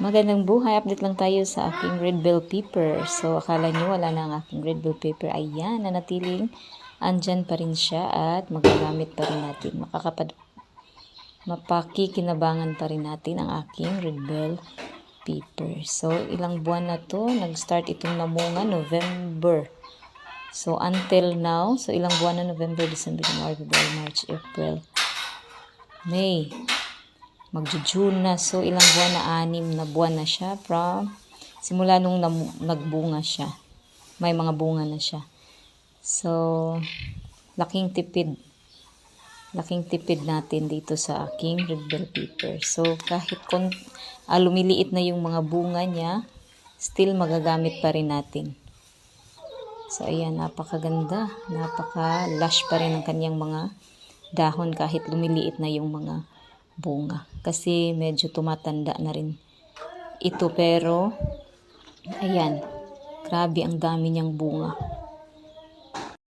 Magandang buhay, update lang tayo sa aking red bell pepper. So, akala nyo wala na ang aking red bell pepper. Ayan, nanatiling andyan pa rin siya at magagamit pa rin natin. Mapakikinabangan pa rin natin ang aking red bell pepper. So, ilang buwan na to. Nag-start itong namunga November. So, until now, so ilang buwan na November, December, January, February, March, April, May. Magjo-June na. So, ilang buwan na, 6 na buwan na siya from simula nung nagbunga siya. May mga bunga na siya. So, laking tipid. Laking tipid natin dito sa aking red bell pepper. So, kahit lumiliit na yung mga bunga niya, still magagamit pa rin natin. So, ayan, napakaganda. Napaka-lush pa rin ang kanyang mga dahon kahit lumiliit na yung mga bunga. Kasi medyo tumatanda na rin ito, pero ayan, grabe ang dami niyang bunga.